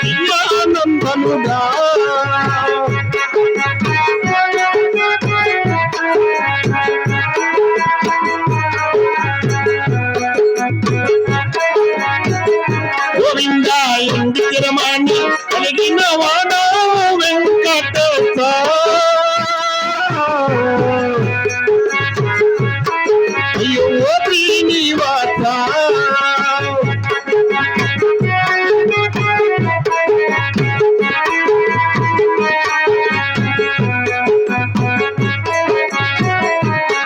ఆనందనుడా గోవింద ఇంటికి రమాణి కలిగిన వాడా వెంకటేశ అయ్యో శ్రీనివాస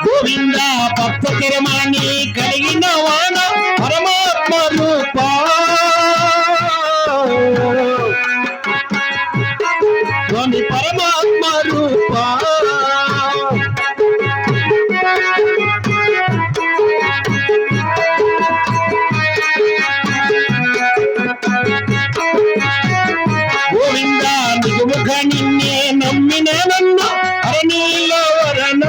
గోవింద భక్త కిరమాణి కలిగిన వాడ పరమాత్మ రూపా స్వామి పరమాత్మ రూపా గోవింద నిగుముఖ నిన్నే నమ్మిన నన్ను అరణీలవరణ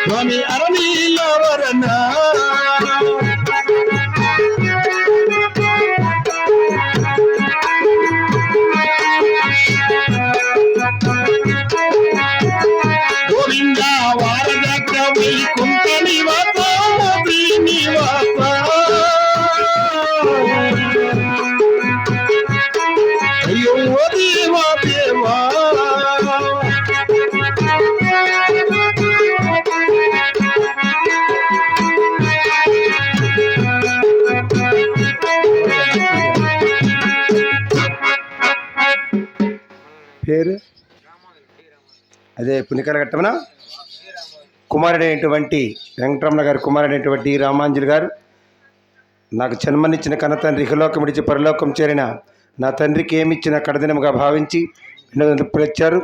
స్వామి అరణీలవరణ గోవింద వారదక్క వైకుంఠ నివాస శ్రీనివాస అయ్యో దేవా దేవా పేరు అదే పునికల ఘట్టమన కుమారుడైనటువంటి వెంకటరమణ గారు కుమారుడైనటువంటి రామాంజలి గారు నాకు జన్మనిచ్చిన కన్న తండ్రి ఇహలోకం విడిచి పరలోకం చేరిన నా తండ్రికి ఏమిచ్చిన కడదినముగా భావించి ఇచ్చారు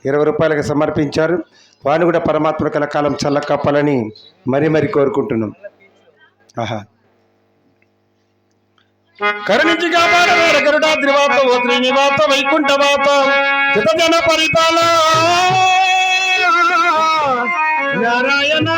20 రూపాయలకు సమర్పించారు. వారిని కూడా పరమాత్మ కలకాలం చల్లకప్పాలని మరీ కోరుకుంటున్నాం. ఆహా కరుణించి కాపాడవేర గరుడాద్రివాత ఓ శ్రీనివాత వైకుంఠవాత చితజన పరిపాల నారాయణ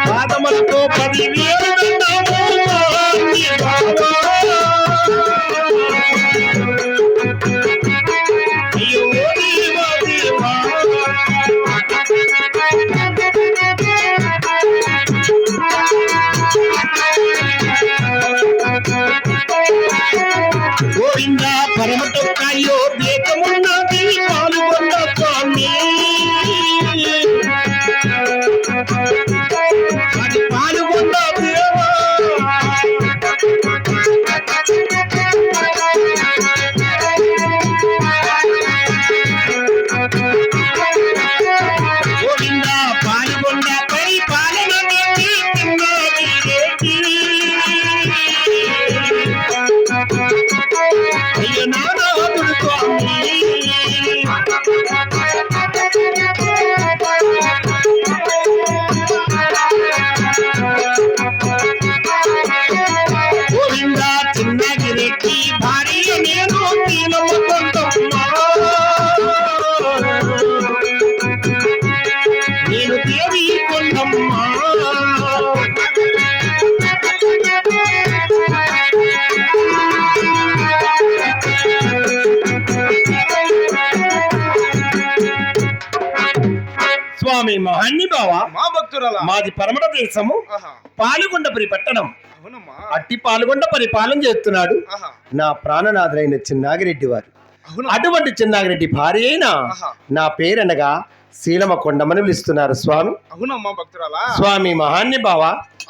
పాదములతో 10,000 గోవింద పరమటొక్కయో దేశమున్నది పాల్గొండ స్వామి అది పాల్గొండ దేవా గోవింద పాల్గొండ పరిపాలన అయ్య నానాదుడు స్వామి గోవింద చిన్నగిరెడ్డి భార్య నేను తీనమ్మా నేను దేవి కొండమ్మా స్వామి మహాన్ని బావా మా భక్తురాలా మాది పరమట దేశము పాలుగొండపరి పట్టణం. అవునమ్మా అట్టి పాల్గొండ పరిపాలన చేస్తున్నాడు నా ప్రాణనాథులైన చిన్నాగిరెడ్డి వారు. అవును అటువంటి చిన్నాగిరెడ్డి భార్య అయినా నా పేరనగా శీలమ కొండమని పిలుస్తున్నారు స్వామి. అవునమ్మా భక్తురాలా స్వామి మహాన్ని బావ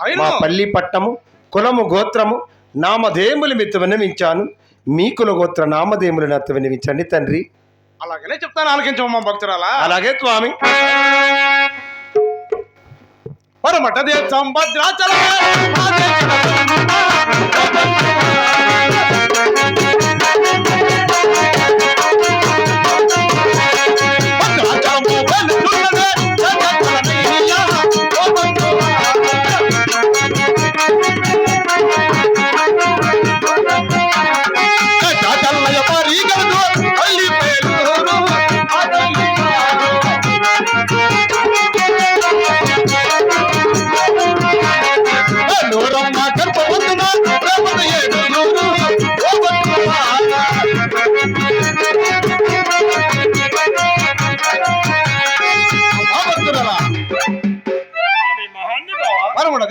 అయినా. మా పల్లి పట్టము కులము గోత్రము నామధేములు మిత్తు విన్నవించాను. మీ కుల గోత్ర నామధేములు నత్తు విన్నవించండి తండ్రి. అలాగనే చెప్తాను, ఆలకించమ్మా భక్తురాలా. అలాగే స్వామి. పరమట దేశం భద్రాచల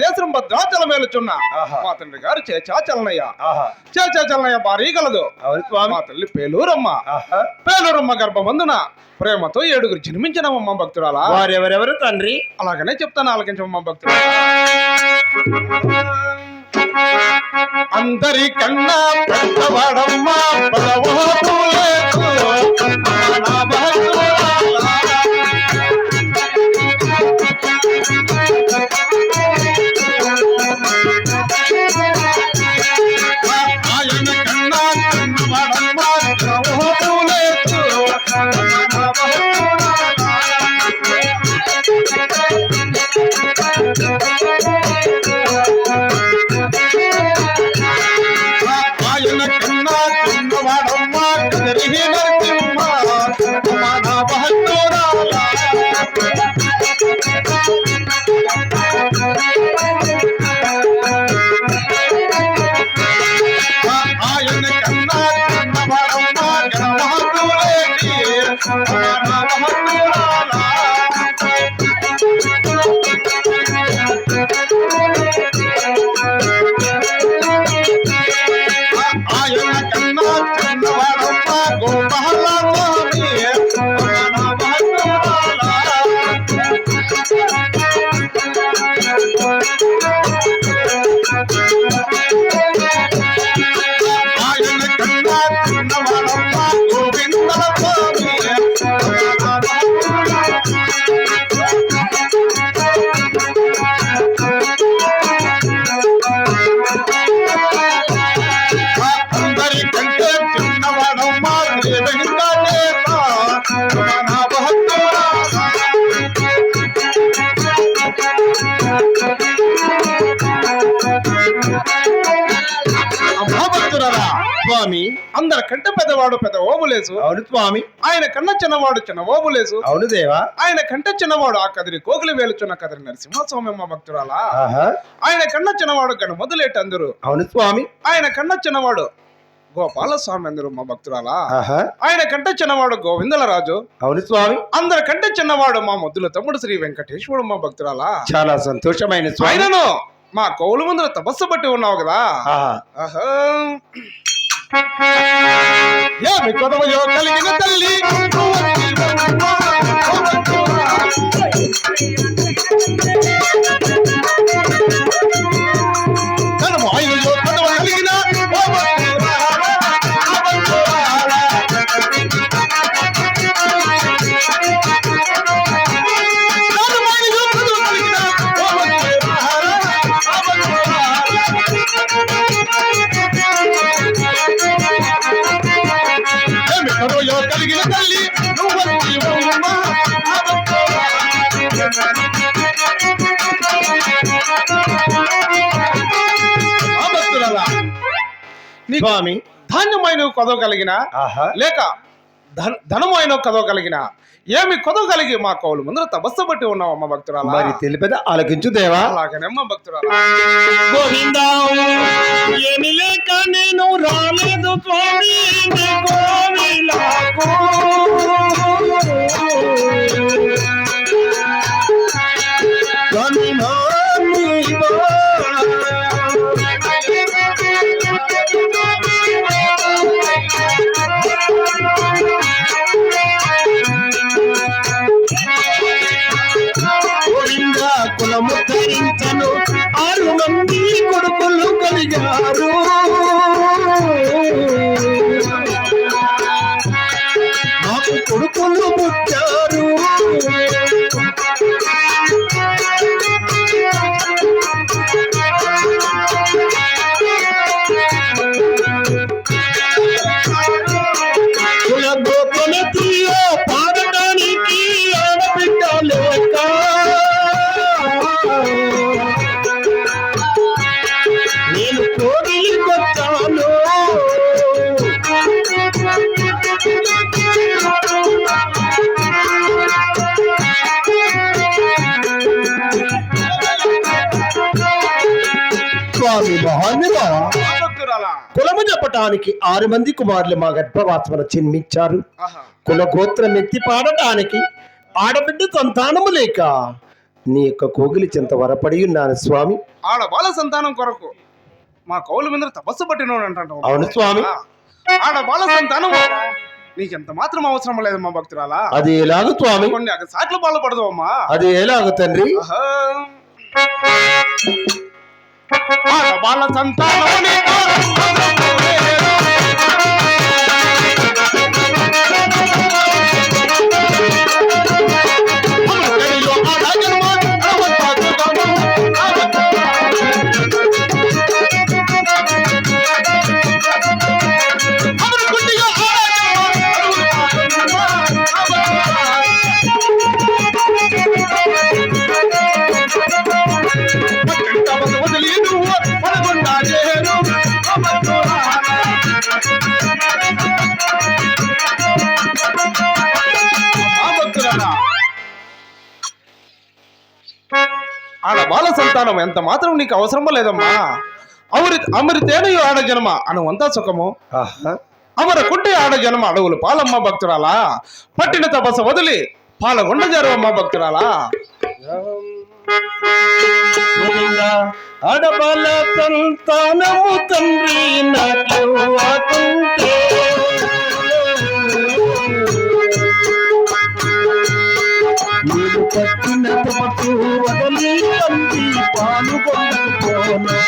దేశం భద్రాచలం వేలుచున్న మా తండ్రి గారు చేచాచలనయ్య చేచాచలనయ్య భారీ గలదు. మా తల్లి పేలూరమ్మ పేలూరమ్మ గర్భమందున ప్రేమతో 7 జన్మించినవమ్మ భక్తురాలా. వారెవరెవరు తండ్రి? అలాగనే చెప్తాను, ఆలకించమ్మ భక్తురాలా. అందరికన్నా పెద్దవాడమ్మ ఆయన కన్నా చిన్నవాడమ్మ ఆయన కన్నా చిన్నవాడమ్మ నరసింహ మన భక్తురాలా. ఆయన కన్నా చిన్నవాడమ్మ గణమహతులేటి మన భక్తురాలా. ఆయన కన్నా చిన్నవాడమ్మ గోపాల స్వామి మన భక్తురాలా. ఆయన కన్నా చిన్నవాడమ్మ గోవిందల స్వామి మన స్వామి. అందరికంటే పెద్దవాడు పెద్ద ఓబులేసు. అవును స్వామి. ఆయన కన్నా చిన్నవాడు చిన్న ఓబులేసు. అవును దేవా. ఆయన కంటే చిన్నవాడు ఆ కదిరి కోకిలి వేలుచున్న కదిరి నరసింహస్వామి భక్తురాలా. ఆహా. ఆయన కన్నా చిన్నవాడు గణ మొదలేటి అందరు. అవును స్వామి. ఆయన కన్నా చిన్నవాడు గోపాలస్వామి అందరు మా భక్తురాలా. ఆహా. ఆయన కంటే చిన్నవాడు గోవిందల రాజు. అవును స్వామి. అందరికంటే చిన్నవాడు మా ముద్దుల తమ్ముడు శ్రీ వెంకటేశ్వరుడు మా భక్తురాలా. చాలా సంతోషమైన స్వామి. ఆయనను మా కౌలు ముందర తపస్సు పట్టి ఉన్నావు కదా. ఆహా. ఆహా. ఏమి కొదవయో కలిగిన తల్లి ఆయనలో కొదవ కలిగిన కలిగిన తల్లి స్వామి ధాన్యమైన కొదవ కలిగిన ఆహా. లేక ధనమైన కొదవ కలిగిన ఏమి కొదవ కలిగి మా కౌలు ముందర తపస్సు పట్టి ఉన్నావు అమ్మ భక్తురాలా. మరి తెలిపేద ఆలకించు దేవా. అలాగనే అమ్మ భక్తురాలా. గోవిందా ఏమి లేక నేను రాలేదు స్వామి నీ కోవిలకు. గోవిందా కులము ధరించను 6 మంది కొడుకులు కలిగారు. నాకు కొడుకులు పుట్టారు. కుల గోపనతియో పాడటానికి ఆడబిడ్డ లేక నేను కోరికొచ్చాను. స్వామి మహానుభావ భక్తురాలా. కులము చెప్పటానికి 6 మంది కుమారులు మా గర్భవాసమున జన్మించారు. ఆహా. కుల గోత్రం ఎత్తి పాడటానికి ఆడబిడ్డ సంతానము లేక నీ యొక్క కోగిలి చెంత వరపడి ఉన్నాను స్వామి. ఆడ బాల సంతానం కొరకు మా కౌలు మీద తపస్సు పట్టినోడు అంటాడు. అవును స్వామి. ఆడ బాల సంతానం నీకెంత మాత్రం అవసరం లేదు మా భక్తురాలా. అది ఎలాగ స్వామి? కొన్ని సాట్లు బాధపడదు అమ్మా. అది ఎలాగ తండ్రి? ఆహా. ఆడ బాల సంతానం ఆడ బాల సంతానం ఎంత మాత్రం నీకు అవసరమో లేదమ్మా. అమరితేనయు ఆడ జన్మ అనువంతా సుఖము. అమరకుంటే ఆడ జన్మ అడవులు పాలమ్మ భక్తురాలా. పట్టిన తపస్సు వదిలి పాలగొండ జరువమ్మ భక్తురాలా. ఆడబాల సంతానము తండ్రి నాకుంటే మీరు పట్టిన తపస్సు వదలి తండ్రి పాల్గొనకపోను.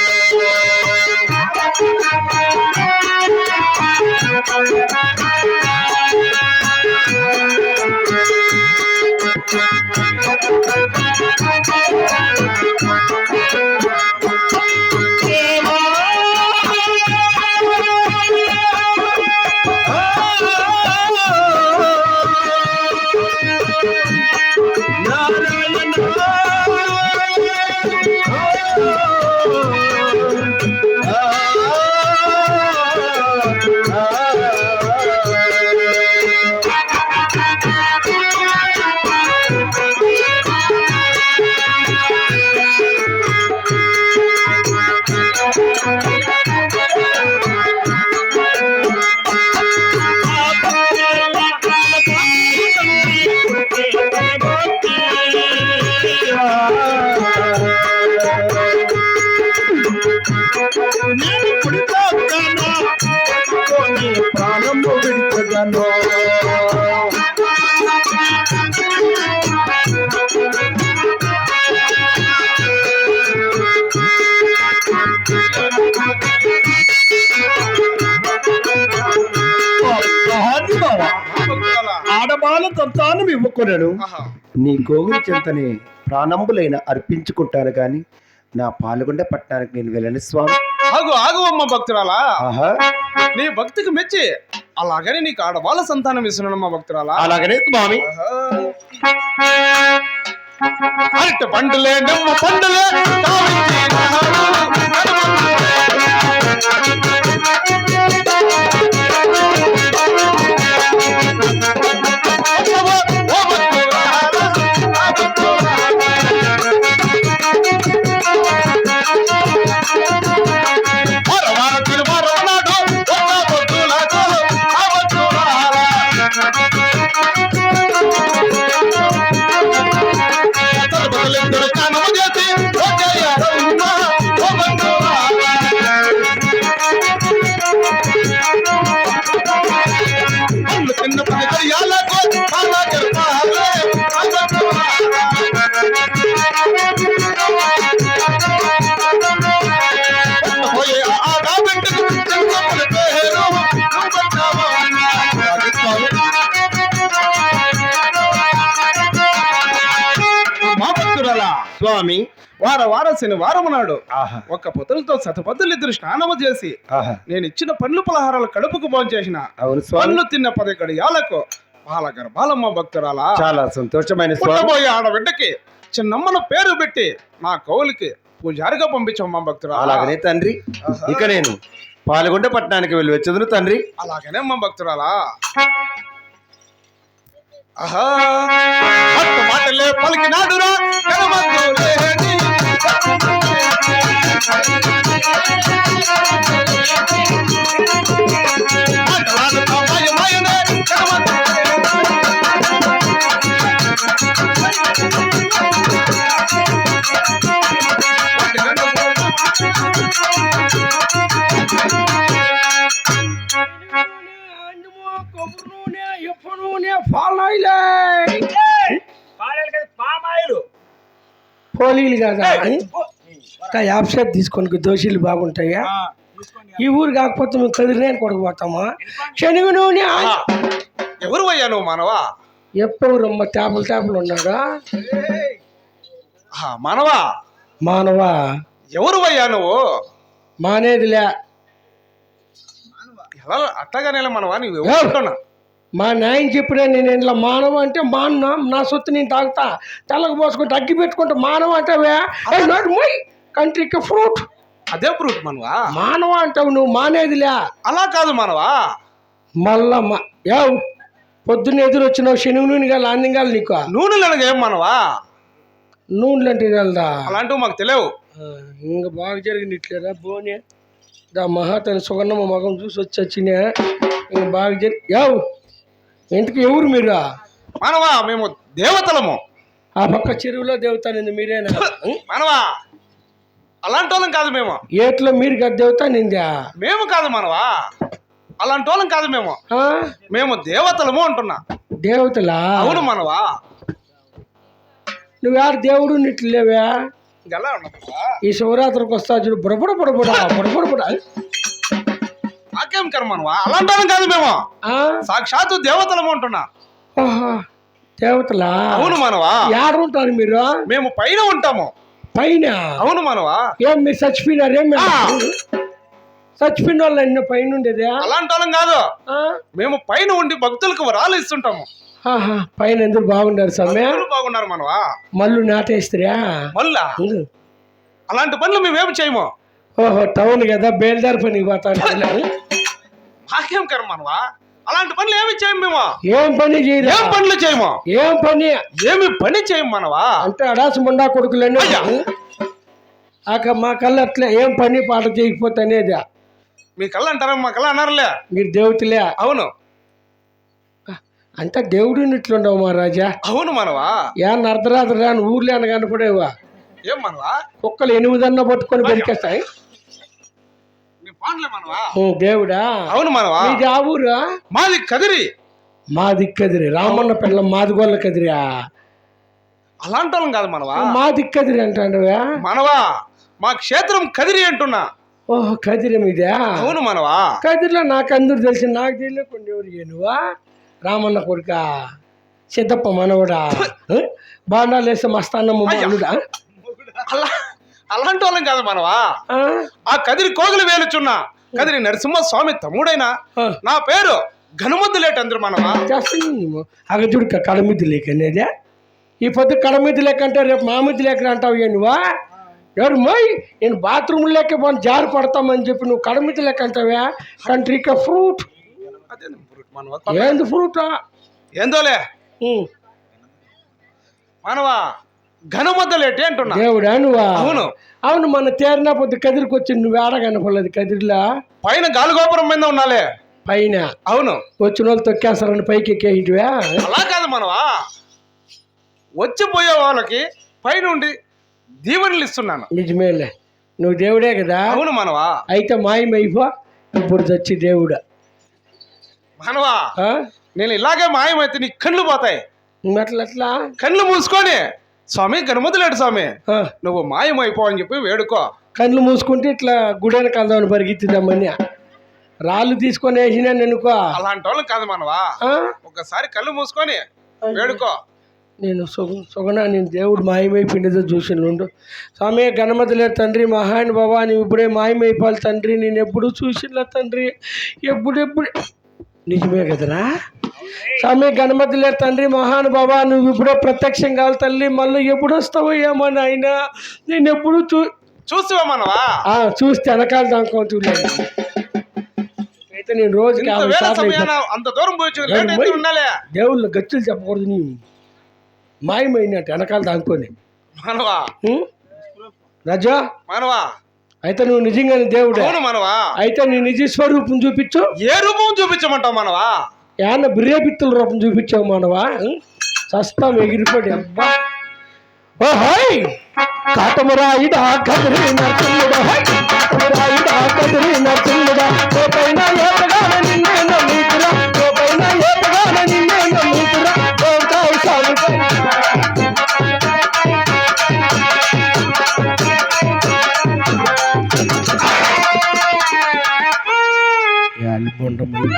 ఆడబాల సంతానం ఇవ్వకొనను ఆహా. నీ కోవిలి చెంతనే ప్రాణంబులైన అర్పించుకుంటాను గాని నా పాల్గొండ పట్టణానికి నేను వెళ్ళను స్వామి. ఆగు ఆగు అమ్మ భక్తురాలా, ఆహా, నీ భక్తికి మెచ్చి అలాగని నీకు ఆడవాళ్ళ సంతానం ఇస్తున్నానమ్మా భక్తురాలా. అలాగనే స్వామి. అరటి పండులే నిమ్మ పండులే స్వామి. వార శనివారం నాడు ఆహా, ఒక్క పొత్తులతో శతపత్తులిద్దరు స్నానము చేసి ఆహా, నేను ఇచ్చిన పండ్లు పలహారాలు కడుపుకు భోంచేసిన అవును స్వామి. పండ్లు తిన్న 10 గడియాలకు బాల గర్భాలమ్మ భక్తురాలా. చాలా సంతోషమైన స్వామి. పుట్టబోయే ఆడబిడ్డకి చిన్నమ్మను పేరు పెట్టి నా కౌలికి పూజారిగా పంపించమ్మా భక్తురాలా. అలాగనే తండ్రి, ఇక నేను పాల్గొండ పట్టణానికి వెళ్ళి వచ్చేదును తండ్రి. అలాగనే అమ్మ భక్తురాలా. ఆహా అట్టు మాటలే పలికినాడురా కనమద్దులేని. మాటలాడుతా మాయమాయనే కనమద్దులేని. పోలీలు కదా యాప్ షేప్ తీసుకొని దోషులు బాగుంటాయా? ఈ ఊరు కాకపోతే మేము కదిరినేని కొడకపోతామా? శనగ నూనె ఎవరు అయ్యా నువ్వు మానవా? ఎప్పుడు ట్యాపులు ఉన్నాడా మానవా? మానవా ఎవరు అయ్యా నువ్వు? మానేదిలే. ఎలా అట్టగానే మనవా నువ్వు ఎవరు? మా నాయన చెప్పినా నేను ఇంట్లో మానవ అంటే మాన్న నా సొత్తు నేను తాగుతా, తెల్లకు పోసుకుంటే అగ్గి పెట్టుకుంటే మానవ అంటావే? కంట్రీకి ఫ్రూట్ అదే ఫ్రూట్ మనవా? మానవ అంటావు నువ్వు, మానేదిలే. అలా కాదు మనవా. మళ్ళా యావు పొద్దున్న ఎదురు వచ్చినావు శనగ నూనె గాలి అందింగాలి నీకు. నూనెలు అనగా ఏం మనవా? నూనెలు అంటే వెళ్దా అలాంటివి మాకు తెలియవు. ఇంకా బాగా జరిగినట్లేదా బోనే దా మహాతని సుగన్నమ్మ మగం చూసి వచ్చినా ఇంకా బాగా యావు. ఇంటికి ఎవరు మీరు? మనవా మేము దేవతలము. ఆ పక్క చెరువులో దేవతానింది మీరేనా? మనవా అలాంటి వాళ్ళం కాదు మేము. ఏట్లో మీరు కదా దేవతానిందా? మేము కాదు మనవా, అలాంటి వాళ్ళం కాదు మేము. మేము దేవతలము అంటున్నా. దేవతలా? అవును మనవా. నువ్వేరు దేవుడు నిట్లేవా? ఎలా ఉండదు ఈ శివరాత్రికి వస్తా చూడు బుడబుడ బుడబుడ బుడబుడ. నాకేం కర్మ మనవా, అలాంటి వాళ్ళం కాదు మేము. సాక్షాత్తు దేవతలము అంటున్నా. దేవతలా? అవును మనవా. ఉంటారు మీరు? మేము పైన ఉంటాము. పైన? అవును మనవా. ఏం మీరు చచ్చిపోయినారేం? చచ్చిపోయిన వాళ్ళు అన్న పైన ఉండేదే? అలాంటి వాళ్ళం కాదు. మేము పైన ఉండి భక్తులకు వరాలు ఇస్తుంటాము. పైన ఎందుకు బాగున్నారు సమ్మె? బాగున్నారు మనవా. మళ్ళు నాటేస్తారా? మళ్ళా అలాంటి పనులు మేమేమి చేయము. ఓహో టౌన్ కదా బేల్దారి పనికి పోతా. మాకేం కర్మ మనవా, అలాంటి పనులు ఏమి చేయము మేము. ఏం పని చేయరు? ఏం పనులు చేయము. ఏం పని? ఏమి పని చేయము మనవా. అంటే అడాసు ముండా కొడుకులన్నీ మా కళ్ళు అట్లే ఏం పని పాట చేయకపోతే అనేది. మీ కళ్ళు అంటారా? మా కళ్ళు అన్నారులే. మీరు దేవతలే? అవును. అంతా దేవుడిని ఇట్లుండవు మహారాజా. అవును మనవా. ఏమన్నా అర్ధరాత్రి రాని ఊర్లో అని కనపడేవా? ఏం మనవా? కుక్కలు 8 పట్టుకొని బరికేస్తాయి. మనవా దేవుడా? అవును మనవా. ఇది ఆ ఊరా? మాది కదిరి. మాది కదిరి రామన్న పిల్ల మాది గొల్ల కదిరా అలాంటి వాళ్ళం కాదు మనవా. మాది కదిరి అంటాండవా మనవా మా క్షేత్రం కదిరి అంటున్నా. ఓహో కదిరి మీదే. అవును మనవా. కదిరిలో నాకు అందరు తెలిసి నాకు తెలియకుండా ఎవరు నువ్వా రామన్న కొడుక సిద్ధప్ప మనవడా బాండాలు వేస్తే మస్తాన్నమ్మ అల్లుడా అలా అలాంటి వాళ్ళం కాదు మనవా. ఆ కదిరి కోగిలి వేలుచున్నా కదిరి నరసింహ స్వామి తమ్ముడైనా నా పేరు ఘనముద్దు లేట అందరు మనవా. చేస్తాను అగజుడిక కడమిద్ది లేక అనేదే ఈ పొద్దు కడమిద్ది లేక అంటే రేపు మామిద్ది లేక అంటావు నువ్వా ఎవరు మోయ్ నేను బాత్రూమ్ లేక పోను జారి పడతామని చెప్పి నువ్వు కడమిద్ది లేక అంటావా కంట్రీక ఫ్రూట్ ఏంది ఫ్రూటా ఏందోలే మనవా ఘనముద్దలేటి అంటున్నా. దేవుడా నువ్వా. అవును అవును మన తేరిన పొద్దు కదిరికి వచ్చి నువ్వు ఏడ కనపడలేదు కదిరిలా పైన గాలిగోపురం మీద ఉన్నాలే పైన. అవును వచ్చిన వాళ్ళు తొక్కేస్తారని పైకి ఎక్కేటివా. అలా కాదు మనవా వచ్చిపోయే వాళ్ళకి పైన ఉండి దీవెనలు ఇస్తున్నాను. నిజమేలే నువ్వు దేవుడే కదా. అవును మనవా. అయితే మాయమైపో ఇప్పుడు చచ్చి దేవుడా మనవా నేను ఇలాగే మాయమైతే నీ కళ్ళు పోతాయి. అట్లా కళ్ళు మూసుకొని స్వామి ఘనముద్దలేడు స్వామి నువ్వు మాయమైపో అని చెప్పి వేడుకో. కళ్ళు మూసుకుంటే ఇట్లా గుడైన కలదామని పరిగెత్తిద్దామని రాళ్ళు తీసుకొని వేసినా నెనుకో. అలాంటి వాళ్ళు కాదు మనవా. ఒకసారి కళ్ళు మూసుకొని వేడుకో. నేను సుగనా నేను దేవుడు మాయమైపోయినదో చూసినుండు స్వామి గణమతులే తండ్రి మహాన్ బాబా నువ్వు ఇప్పుడే మాయమైపోవాలి తండ్రి నేను ఎప్పుడు చూసినా తండ్రి ఎప్పుడెప్పుడు నిజమే కదరా స్వామి గణమతులే తండ్రి మహాన్ బాబా నువ్వు ఇప్పుడే ప్రత్యక్షం కావాలి తల్లి మళ్ళీ ఎప్పుడు వస్తావో ఏమో నాయన నేను ఎప్పుడు చూస్తావా మనవా. చూస్తే వెనకాల దాకా చూడలేదు అయితే నేను రోజుకి అంత దూరం దేవుళ్ళు గచ్చులు చెప్పకూడదు నీ మాయమైనట్టు వెనకాల దాంకొని మనవా. రాజా మనవా అయితే నువ్వు నిజంగానే దేవుడు మనవా. అయితే నీ నిజ స్వరూపం చూపించు. ఏ రూపం చూపించమంటావు మనవా. ఏమన్నా బిర్యాపిత్తుల రూపం చూపించావు మనవా చస్తాం ఎగిరిపోయి అబ్బా. ఓహోయ్ కాటమరాయిడా కదిరి నరసింహుడా కాటమరాయిడా కదిరి నరసింహుడా పైన ఏటగాన నిన్నే నమ్ముతురా పైన ఏటగాన నిన్నే నమ్ముతురా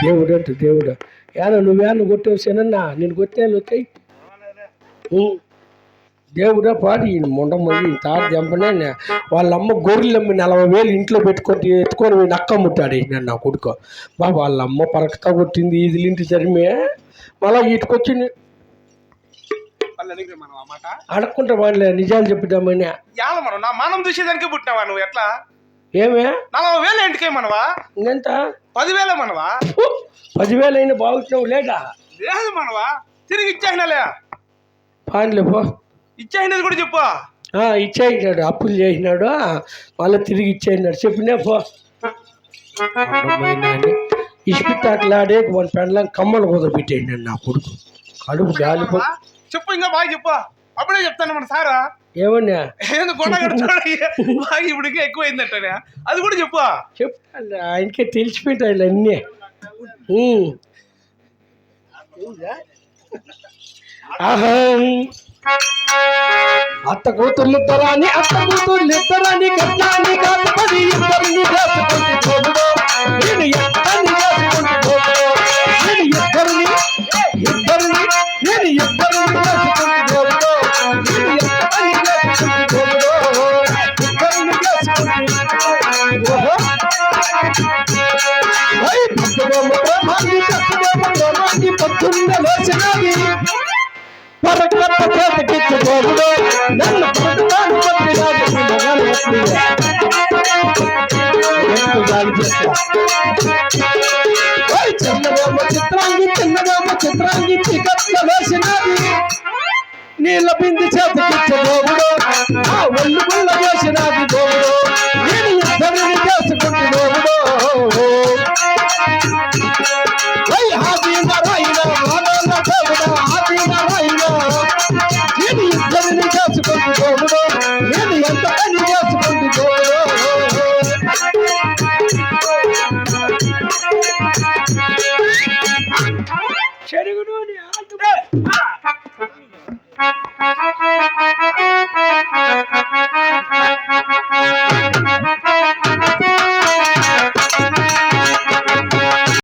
దేవుడు అంటే దేవుడు ఏనా నువ్వేనా కొట్టావు సేనన్నా నేను కొట్టాను వచ్చాయి దేవుడా పాడి మొండమ్మ తాడు చంపనే వాళ్ళమ్మ గొర్రెలమ్మ 40,000 ఇంట్లో పెట్టుకొని ఎత్తుకొని నక్క ముట్టాడు నేను నా కొడుకు బా వాళ్ళమ్మ పరకతా కొట్టింది ఈదులింటి జరిమే మళ్ళా ఇటుకొచ్చింది అడక్కుంటా వాళ్ళే నిజాలు చెప్పుదామని. నా మానం చూసేదానికి పుట్టినావా నువ్వు ఎట్లా ఏమే 40,000 ఇంటికే మనవా. ఇంకెంత 10,000 మనవా. 10,000 అయినా బాగుంటున్నావు లేదా లేదు మనవా తిరిగి ఇచ్చేసినాలే. పాన్లే పో ఇచ్చేసినది కూడా చెప్పు. ఇచ్చేసినాడు అప్పులు చేసినాడు మళ్ళీ తిరిగి ఇచ్చేసినాడు చెప్పినా పో. ఇసుపిత్తాట్లాడే మన పెండ్లం కమ్మలు కుదరపెట్టేసినాడు నా కొడుకు కడుపు గాలిపో. చెప్పు ఇంకా బాగా చెప్పు అప్పుడే చెప్తాను మన సారా ఏమన్నా ఇప్పటికే ఎక్కువైందంటే అది కూడా చెప్పు. చెప్పాలి ఆయనకే తెలిసిపోయింటాయి అన్నీ. అత్త కూతుర్లిద్దరాని అత్త కూతుర్లిద్దరాని కట్నాన్ని కాకపోతే ఇద్దరిని చేసుకుంటే చూడదు నేను ఎక్కడిని చేసుకుంటే చూడదు నేను ఇద్దరిని నేను ఇద్దరిని చేసుకుంటే చూడదు నేను ఎక్కడిని చేసుకుంటే చూడదు ఇద్దరిని చేసుకుంటే పొద్దున్న లేచినది పరకట్ట చేతకిచ్చుకోడు నన్ను చిన్నదేమో చిత్రాంగి చికట్ల వేసినది నీళ్ళ బింది చేతకిచ్చబోడు ఆ ఒళ్ళు గుళ్ళ వేసినది బోడు నేను ఇద్దరిని చేసుకుంటూ